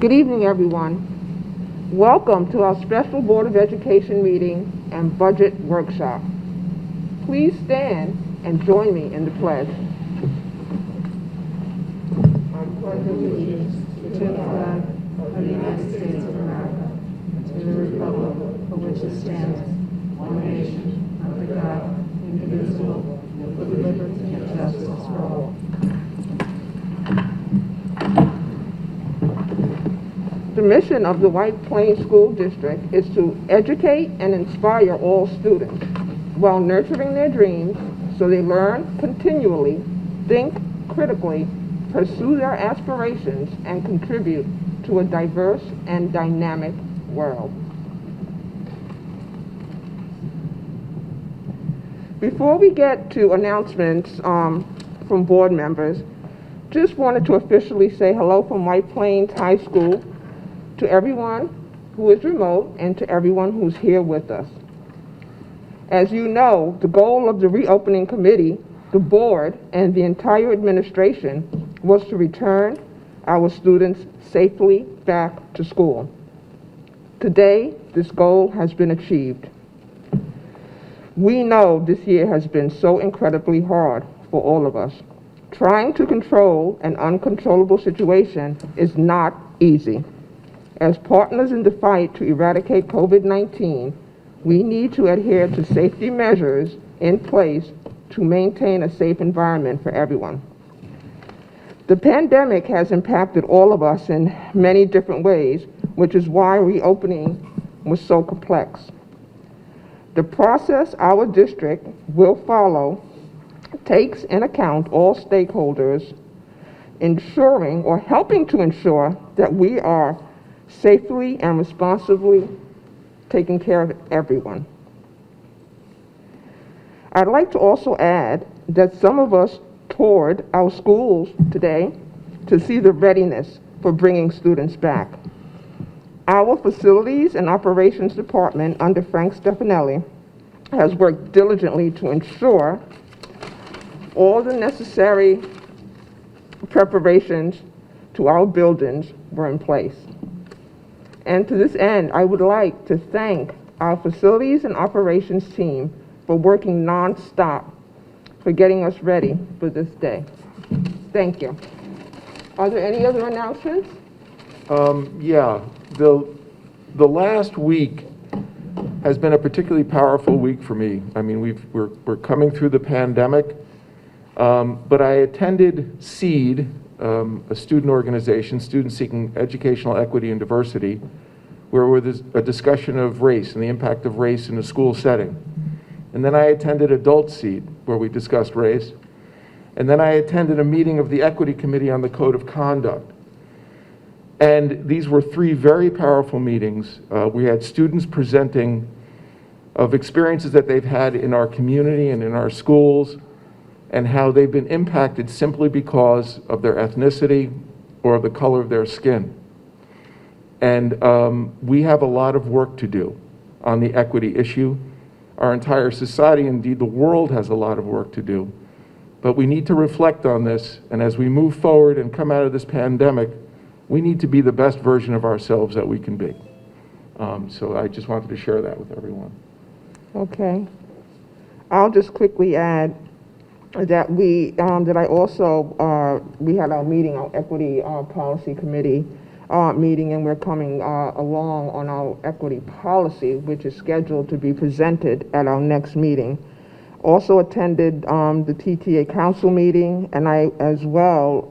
Good evening, everyone. Welcome to our special Board of Education meeting and budget workshop. Please stand and join me in the pledge. I pledge allegiance to the flag of the United States of America, and to the republic for which it stands, one nation, under God, indivisible, with liberty and justice for all. The mission of the White Plains School District is to educate and inspire all students while nurturing their dreams so they learn continually, think critically, pursue their aspirations, and contribute to a diverse and dynamic world. Before we get to announcements from board members, just wanted to officially say hello from White Plains High School to everyone who is remote and to everyone who's here with us. As you know, the goal of the reopening committee, the board, and the entire administration was to return our students safely back to school. Today, this goal has been achieved. We know this year has been so incredibly hard for all of us. Trying to control an uncontrollable situation is not easy. As partners in the fight to eradicate COVID-19, we need to adhere to safety measures in place to maintain a safe environment for everyone. The pandemic has impacted all of us in many different ways, which is why reopening was so complex. The process our district will follow takes into account all stakeholders, ensuring or helping to ensure that we are safely and responsibly taking care of everyone. I'd like to also add that some of us toured our schools today to see the readiness for bringing students back. Our Facilities and Operations Department under Frank Stefanelli has worked diligently to ensure all the necessary preparations to our buildings were in place. And to this end, I would like to thank our Facilities and Operations team for working non-stop for getting us ready for this day. Thank you. Are there any other announcements? Yeah, the last week has been a particularly powerful week for me. I mean, we're coming through the pandemic, but I attended SEED, a student organization, Students Seeking Educational Equity and Diversity, where there was a discussion of race and the impact of race in a school setting. And then I attended Adult SEED, where we discussed race. And then I attended a meeting of the Equity Committee on the Code of Conduct. And these were three very powerful meetings. We had students presenting of experiences that they've had in our community and in our schools, and how they've been impacted simply because of their ethnicity or the color of their skin. And we have a lot of work to do on the equity issue. Our entire society, indeed the world, has a lot of work to do. But we need to reflect on this, and as we move forward and come out of this pandemic, we need to be the best version of ourselves that we can be. So I just wanted to share that with everyone. Okay. I'll just quickly add that we had our meeting, our Equity Policy Committee meeting, and we're coming along on our equity policy, which is scheduled to be presented at our next meeting. Also attended the TTA Council meeting, and I as well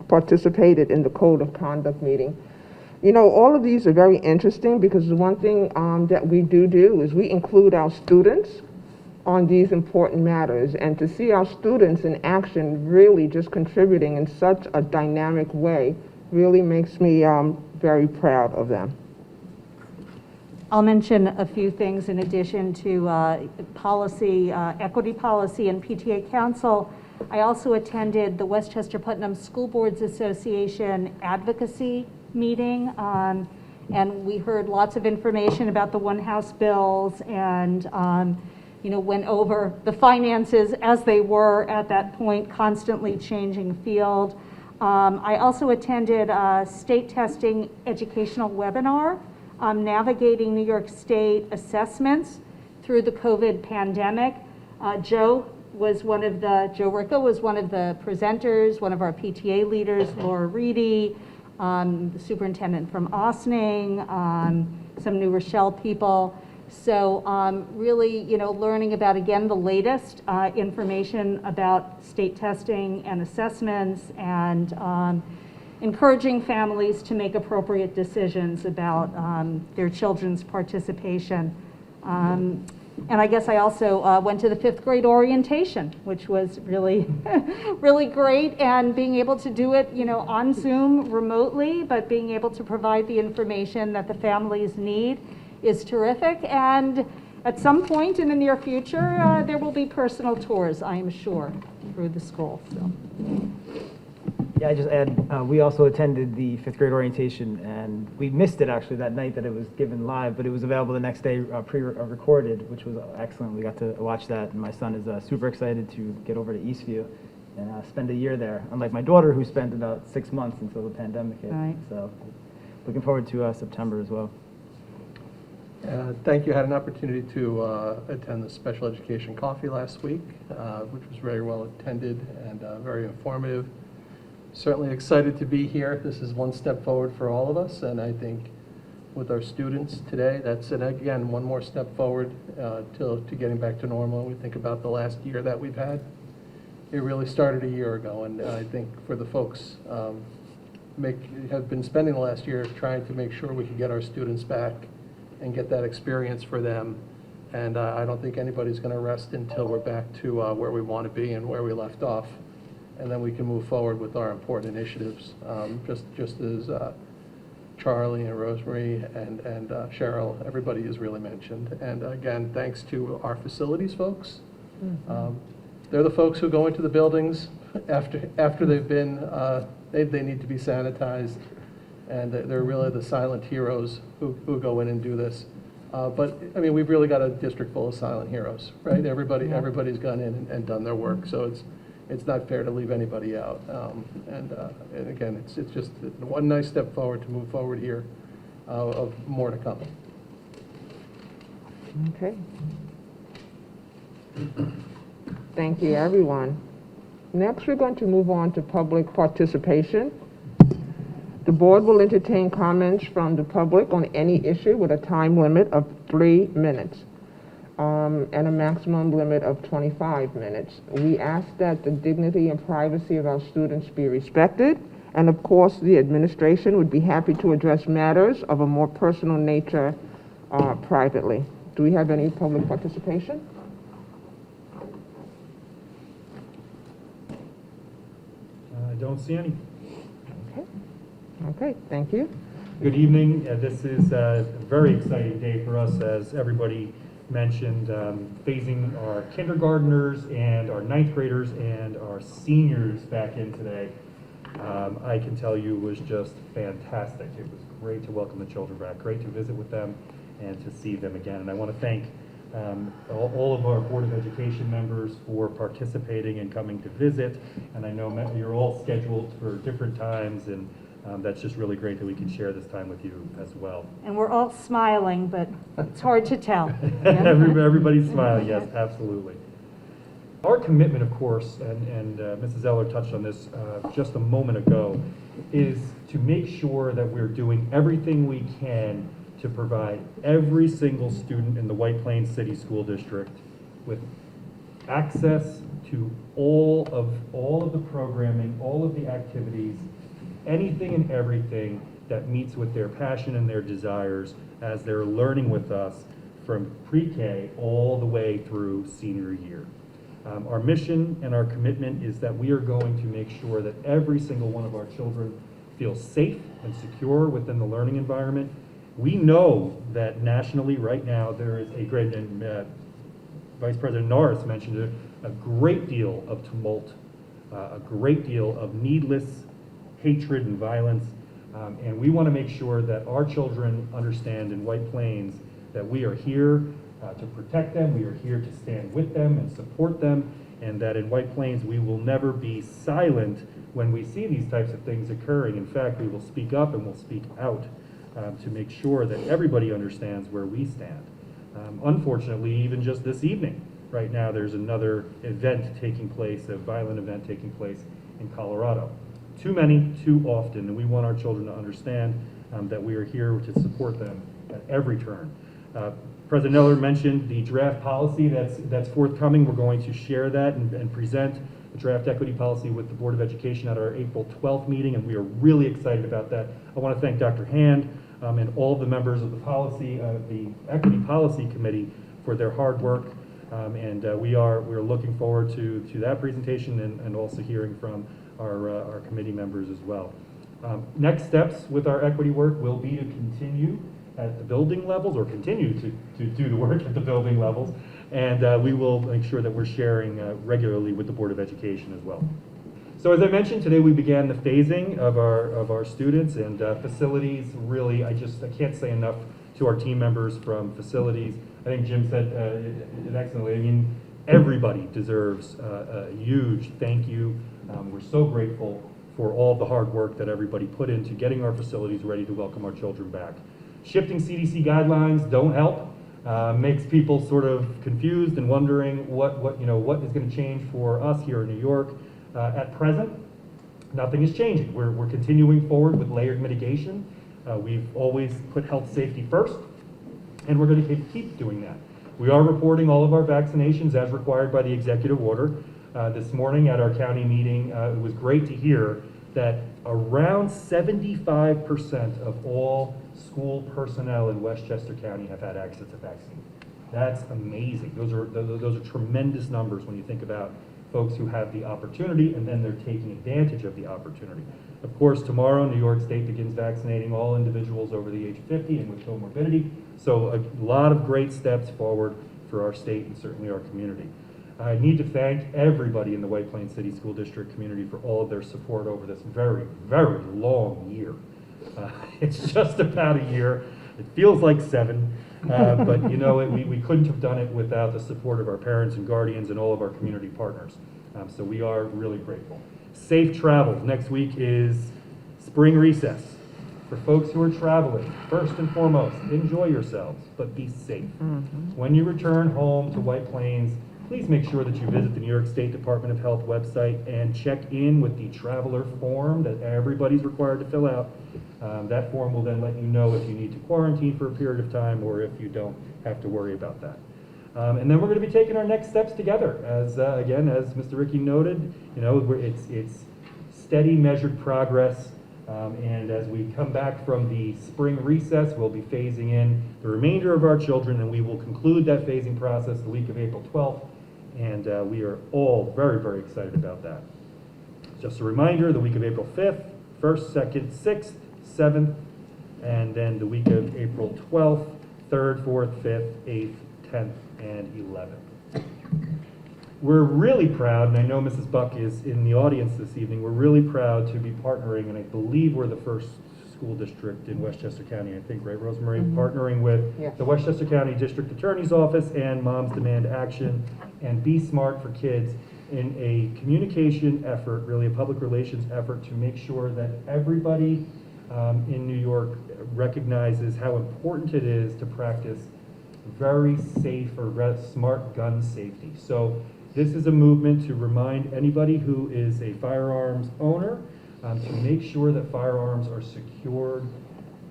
participated in the Code of Conduct meeting. You know, all of these are very interesting because the one thing that we do is we include our students on these important matters, and to see our students in action really just contributing in such a dynamic way really makes me very proud of them. I'll mention a few things in addition to policy, equity policy and PTA Council. I also attended the Westchester Putnam School Boards Association advocacy meeting, and we heard lots of information about the One House bills and went over the finances as they were at that point, constantly changing field. I also attended a state testing educational webinar, navigating New York State assessments through the COVID pandemic. Joe Ricca was one of the presenters, one of our PTA leaders, Laura Reedy, the superintendent from Ossining, some New Rochelle people. So really, learning about, again, the latest information about state testing and assessments, and encouraging families to make appropriate decisions about their children's participation. And I guess I also went to the 5th grade orientation, which was really, really great, and being able to do it, on Zoom remotely, but being able to provide the information that the families need is terrific. And at some point in the near future, there will be personal tours, I am sure, through the school. So. Yeah, I just add, we also attended the 5th grade orientation, and we missed it actually that night that it was given live, but it was available the next day pre-recorded, which was excellent. We got to watch that, and my son is super excited to get over to Eastview and spend a year there, unlike my daughter, who spent about 6 months until the pandemic hit. Right. So looking forward to September as well. Thank you. I had an opportunity to attend the special education coffee last week, which was very well attended and very informative. Certainly excited to be here. This is one step forward for all of us, and I think with our students today, that's, and again, one more step forward to getting back to normal. We think about the last year that we've had. It really started a year ago, and I think for the folks have been spending the last year trying to make sure we can get our students back and get that experience for them. And I don't think anybody's going to rest until we're back to where we want to be and where we left off. And then we can move forward with our important initiatives, just as Charlie and Rosemary and Cheryl, everybody has really mentioned. And again, thanks to our facilities folks. They're the folks who go into the buildings after they've been, they need to be sanitized. And they're really the silent heroes who go in and do this. But I mean, we've really got a district full of silent heroes, right? Everybody's gone in and done their work. So it's not fair to leave anybody out. And again, it's just one nice step forward to move forward here of more to come. Okay. Thank you, everyone. Next, we're going to move on to public participation. The board will entertain comments from the public on any issue with a time limit of 3 minutes. And a maximum limit of 25 minutes. We ask that the dignity and privacy of our students be respected, and of course the administration would be happy to address matters of a more personal nature privately. Do we have any public participation? I don't see any. Okay, thank you. Good evening. This is a very exciting day for us, as everybody mentioned, phasing our kindergartners and our 9th graders and our seniors back in today. I can tell you it was just fantastic. It was great to welcome the children back, great to visit with them and to see them again. And I want to thank all of our Board of Education members for participating and coming to visit. And I know you're all scheduled for different times, and that's just really great that we can share this time with you as well. And we're all smiling, but it's hard to tell. Everybody's smiling, yes, absolutely. Our commitment, of course, and Mrs. Eller touched on this just a moment ago, is to make sure that we're doing everything we can to provide every single student in the White Plains City School District with access to all of the programming, all of the activities, anything and everything that meets with their passion and their desires as they're learning with us from pre-K all the way through senior year. Our mission and our commitment is that we are going to make sure that every single one of our children feels safe and secure within the learning environment. We know that nationally right now there is a great, and Vice President Norris mentioned it, a great deal of tumult, a great deal of needless hatred and violence, and we want to make sure that our children understand in White Plains that we are here to protect them, we are here to stand with them and support them, and that in White Plains, we will never be silent when we see these types of things occurring. In fact, we will speak up and we'll speak out to make sure that everybody understands where we stand. Unfortunately, even just this evening, right now, there's another event taking place, a violent event taking place in Colorado. Too many, too often, and we want our children to understand that we are here to support them at every turn. President Eller mentioned the draft policy that's forthcoming. We're going to share that and present the draft equity policy with the Board of Education at our April 12th meeting, and we are really excited about that. I want to thank Dr. Hand and all the members of the Equity Policy Committee for their hard work, and we're looking forward to that presentation and also hearing from our committee members as well. Next steps with our equity work will be to continue at the building levels, or continue to do the work at the building levels, and we will make sure that we're sharing regularly with the Board of Education as well. So as I mentioned, today we began the phasing of our students and facilities. Really, I can't say enough to our team members from facilities. I think Jim said it excellently. I mean, everybody deserves a huge thank you. We're so grateful for all the hard work that everybody put into getting our facilities ready to welcome our children back. Shifting CDC guidelines don't help. Makes people sort of confused and wondering what is going to change for us here in New York. At present, nothing is changing. We're continuing forward with layered mitigation. We've always put health safety first, and we're going to keep doing that. We are reporting all of our vaccinations as required by the executive order. This morning at our county meeting, it was great to hear that around 75% of all school personnel in Westchester County have had access to vaccine. That's amazing. Those are tremendous numbers when you think about folks who have the opportunity and then they're taking advantage of the opportunity. Of course, tomorrow, New York State begins vaccinating all individuals over the age of 50 and with comorbidity. So a lot of great steps forward for our state and certainly our community. I need to thank everybody in the White Plains City School District community for all of their support over this very, very long year. It's just about a year. It feels like 7, but we couldn't have done it without the support of our parents and guardians and all of our community partners. So we are really grateful. Safe travels. Next week is spring recess. For folks who are traveling, first and foremost, enjoy yourselves, but be safe. When you return home to White Plains, please make sure that you visit the New York State Department of Health website and check in with the traveler form that everybody's required to fill out. That form will then let you know if you need to quarantine for a period of time or if you don't have to worry about that. And then we're going to be taking our next steps together. As again, as Mr. Ricky noted, it's steady, measured progress. And as we come back from the spring recess, we'll be phasing in the remainder of our children, and we will conclude that phasing process the week of April 12th. And we are all very, very excited about that. Just a reminder, the week of April 5th, 1st, 2nd, 6th, 7th, and then the week of April 12th, 3rd, 4th, 5th, 8th, 10th, and 11th. We're really proud, and I know Mrs. Buck is in the audience this evening, we're really proud to be partnering, and I believe we're the first school district in Westchester County, I think, right, Rosemary? Partnering with Yes. the Westchester County District Attorney's Office and Moms Demand Action and Be Smart for Kids in a communication effort, really a public relations effort to make sure that everybody in New York recognizes how important it is to practice very safe or smart gun safety. So this is a movement to remind anybody who is a firearms owner to make sure that firearms are secured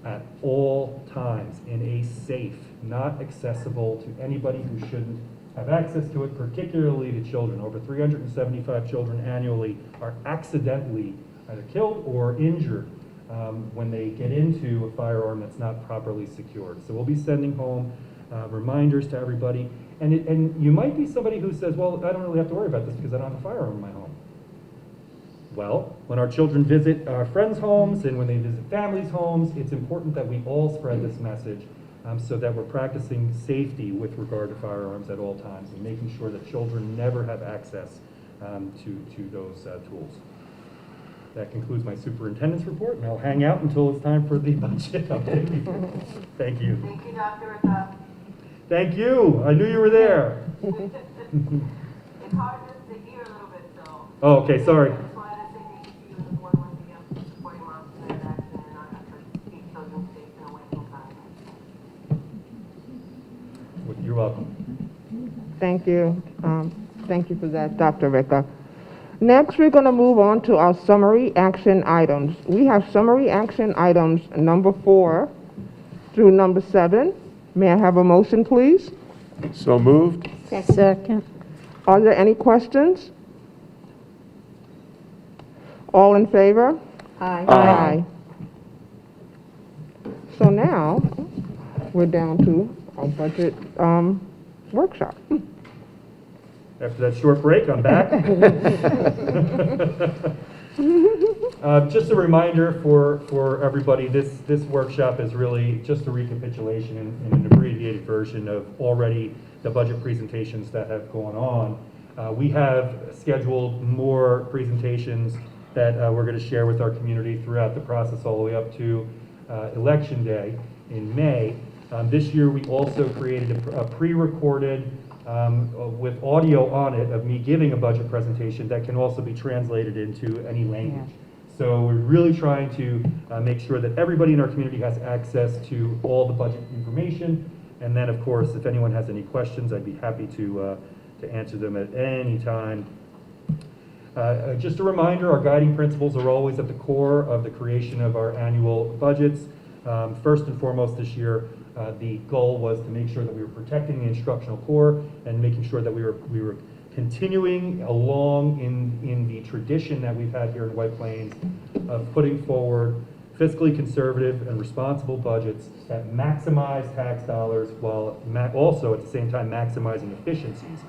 at all times in a safe, not accessible to anybody who shouldn't have access to it, particularly to children. Over 375 children annually are accidentally either killed or injured when they get into a firearm that's not properly secured. So we'll be sending home reminders to everybody. And you might be somebody who says, well, I don't really have to worry about this because I don't have a firearm in my home. Well, when our children visit our friends' homes and when they visit families' homes, it's important that we all spread this message so that we're practicing safety with regard to firearms at all times and making sure that children never have access to those tools. That concludes my superintendent's report, and I'll hang out until it's time for the budget update. Thank you. Thank you, Dr. Ricca. Thank you. I knew you were there. It's hard just to Oh, okay, sorry. That's why I was thinking if you and the board want to be supporting moms in their action and not have to keep children safe and away from contact. You're welcome. Thank you. Thank you for that, Dr. Ricker. Next, we're going to move on to our summary action items. We have summary action items number 4 through number 7. May I have a motion, please? So moved? Second. Are there any questions? All in favor? Aye. Aye. So now, we're down to our budget workshop. After that short break, I'm back. Just a reminder for everybody, this workshop is really just a recapitulation in an abbreviated version of already the budget presentations that have gone on. We have scheduled more presentations that we're going to share with our community throughout the process all the way up to Election Day in May. This year we also created a pre-recorded with audio on it of me giving a budget presentation that can also be translated into any language. So we're really trying to make sure that everybody in our community has access to all the budget information. And then, of course, if anyone has any questions, I'd be happy to answer them at any time. Just a reminder, our guiding principles are always at the core of the creation of our annual budgets. First and foremost this year, the goal was to make sure that we were protecting the instructional core and making sure that we were continuing along in the tradition that we've had here in White Plains of putting forward fiscally conservative and responsible budgets that maximize tax dollars while also at the same time maximizing efficiencies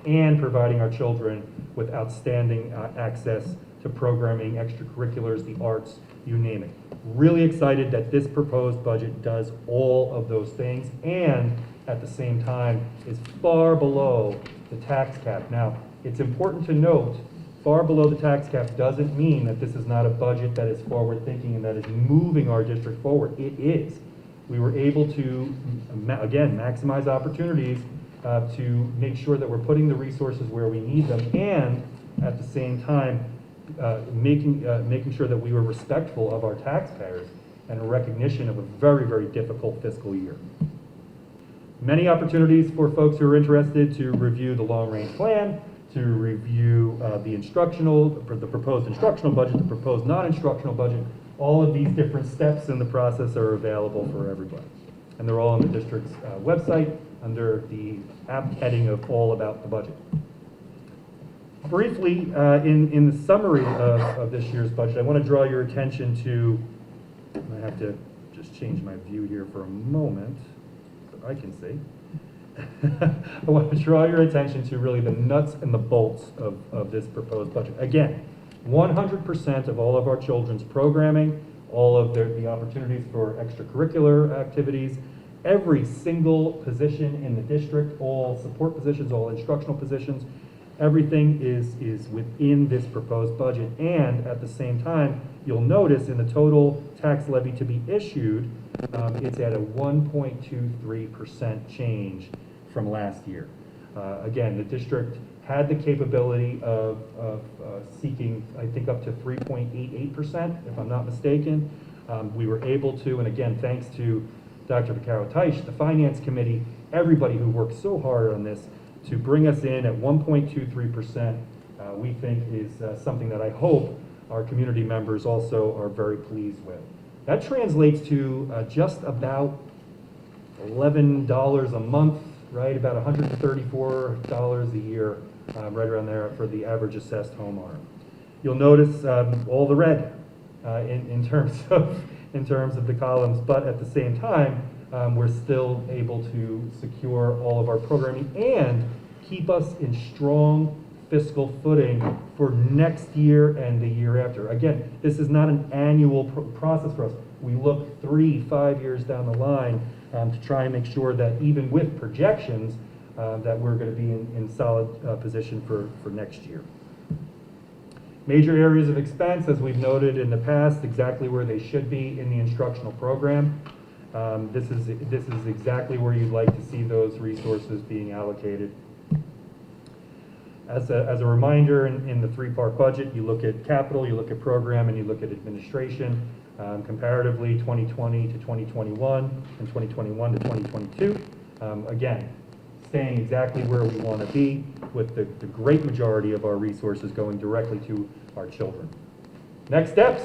and providing our children with outstanding access to programming, extracurriculars, the arts, you name it. Really excited that this proposed budget does all of those things and at the same time is far below the tax cap. Now, it's important to note, far below the tax cap doesn't mean that this is not a budget that is forward-thinking and that is moving our district forward. It is. We were able to, again, maximize opportunities to make sure that we're putting the resources where we need them and at the same time making sure that we were respectful of our taxpayers and a recognition of a very, very difficult fiscal year. Many opportunities for folks who are interested to review the long-range plan, to review the proposed instructional budget, the proposed non-instructional budget. All of these different steps in the process are available for everybody. And they're all on the district's website under the app heading of All About the Budget. Briefly, in the summary of this year's budget, I want to draw your attention to, I have to just change my view here for a moment so I can see. I want to draw your attention to really the nuts and the bolts of this proposed budget. Again, 100% of all of our children's programming, all of the opportunities for extracurricular activities, every single position in the district, all support positions, all instructional positions, everything is within this proposed budget. And at the same time, you'll notice in the total tax levy to be issued, it's at a 1.23% change from last year. Again, the district had the capability of seeking, I think, up to 3.88%, if I'm not mistaken. We were able to, and again, thanks to Dr. Vaccaro-Teisch, the Finance Committee, everybody who worked so hard on this, to bring us in at 1.23%, we think is something that I hope our community members also are very pleased with. That translates to just about $11 a month, right? About $134 a year, right around there for the average assessed homeowner. You'll notice all the red in terms of the columns, but at the same time, we're still able to secure all of our programming and keep us in strong fiscal footing for next year and the year after. Again, this is not an annual process for us. We look 3-5 years down the line to try and make sure that even with projections, that we're going to be in solid position for next year. Major areas of expense, as we've noted in the past, exactly where they should be in the instructional program. This is exactly where you'd like to see those resources being allocated. As a reminder, in the three-part budget, you look at capital, you look at program, and you look at administration. Comparatively, 2020 to 2021 and 2021 to 2022. Again, staying exactly where we want to be, with the great majority of our resources going directly to our children. Next steps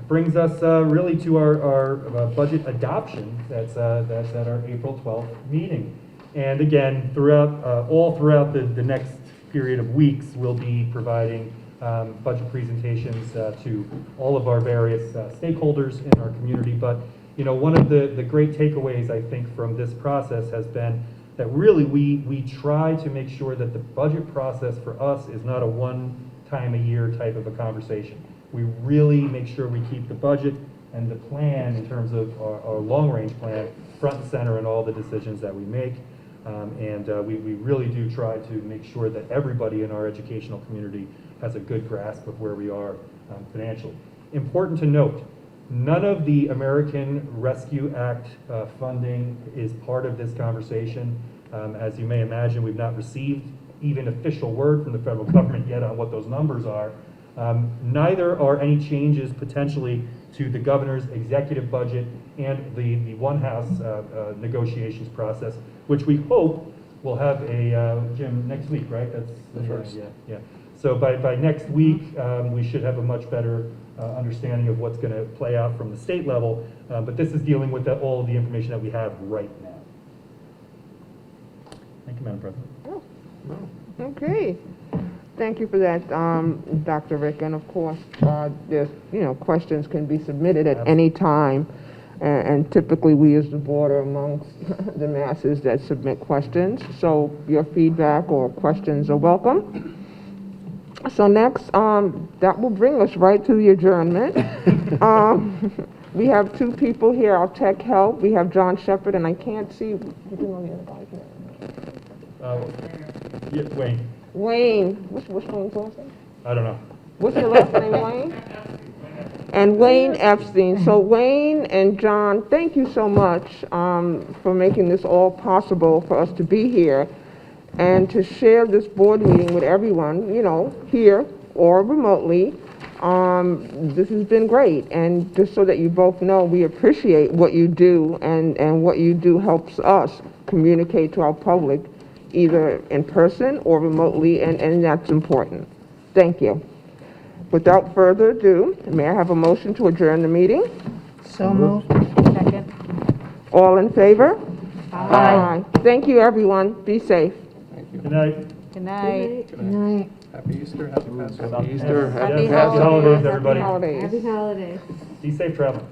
brings us really to our budget adoption. That's at our April 12th meeting. And again, all throughout the next period of weeks, we'll be providing budget presentations to all of our various stakeholders in our community. But you know, one of the great takeaways, I think, from this process has been that really we try to make sure that the budget process for us is not a one-time-a-year type of a conversation. We really make sure we keep the budget and the plan in terms of our long-range plan front and center in all the decisions that we make. We really do try to make sure that everybody in our educational community has a good grasp of where we are financially. Important to note, none of the American Rescue Act funding is part of this conversation. As you may imagine, we've not received even official word from the federal government yet on what those numbers are. Neither are any changes potentially to the governor's executive budget and the One House negotiations process, which we hope will have Jim, next week, right? That's The first. Yeah. So by next week, we should have a much better understanding of what's going to play out from the state level. But this is dealing with all of the information that we have right now. Thank you, Madam President. Okay. Thank you for that, Dr. Rick. And of course, there's, questions can be submitted at any time. And typically, we as the board are amongst the masses that submit questions. So your feedback or questions are welcome. So next, that will bring us right to the adjournment. We have two people here, our tech help. We have John Shepherd, and I can't see. Yeah, Wayne. Wayne. What's Wayne's last name? I don't know. What's your last name, Wayne? And Wayne Epstein. So Wayne and John, thank you so much for making this all possible for us to be here and to share this board meeting with everyone, here or remotely. This has been great. And just so that you both know, we appreciate what you do, and what you do helps us communicate to our public, either in person or remotely, and that's important. Thank you. Without further ado, may I have a motion to adjourn the meeting? So moved. Second. All in favor? Aye. Thank you, everyone. Be safe. Thank you. Good night. Good night. Good night. Happy Easter, happy Passover. Happy Easter. Happy Happy holidays, everybody. Holidays. Happy holidays. Be safe traveling.